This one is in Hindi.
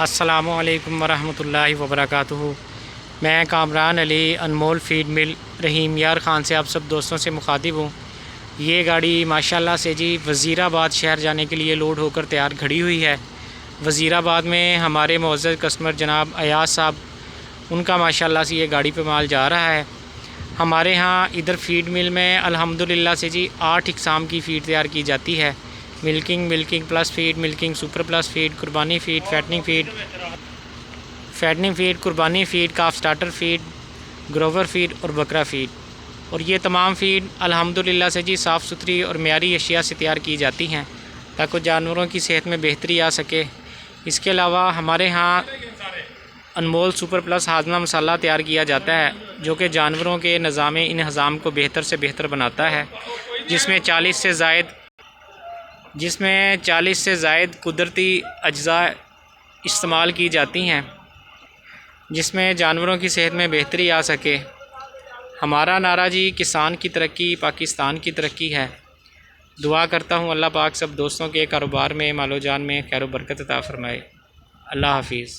अस्सलामुअलैकुम वरहमतुल्लाहि वबरकातुहू। मैं कामरान अली अनमोल फीड मिल रहीम यार ख़ान से आप सब दोस्तों से मुखातिब हूँ। ये गाड़ी माशाल्लाह से जी वज़ीराबाद शहर जाने के लिए लोड होकर तैयार खड़ी हुई है। वज़ीराबाद में हमारे मुअज़्ज़ज़ कस्टमर जनाब अयाज़ साहब, उनका माशाल्लाह से ये गाड़ी पे माल जा रहा है। हमारे यहाँ इधर फ़ीड मिल में अल्हम्दुलिल्लाह से जी 8 इक़साम की फ़ीड तैयार की जाती है। Milking plus feed, milking super plus feed, कुर्बानी फ़ीड, फैटनिंग फ़ीड, कुर्बानी फ़ीड, काफ स्टार्टर फ़ीड, ग्रोवर फ़ीड और बकरा फ़ीड। और ये तमाम फ़ीड अल्हम्दुलिल्लाह से जी साफ़ सुथरी और मेयारी अशिया से तैयार की जाती हैं ताकि जानवरों की सेहत में बेहतरी आ सके। इसके अलावा हमारे यहाँ अनमोल सुपर प्लस हाजमा मसाला तैयार किया जाता है जो कि जानवरों के निज़ाम इंहज़ाम को बेहतर से बेहतर बनाता है, जिसमें 40 से ज़ायद कुदरती अज्जा इस्तेमाल की जाती हैं जिसमें जानवरों की सेहत में बेहतरी आ सके। हमारा नारा जी किसान की तरक्की पाकिस्तान की तरक्की है। दुआ करता हूँ अल्लाह पाक सब दोस्तों के कारोबार में मालो जान में खैर बरकत अता फ़रमाए। अल्लाह हाफिज़।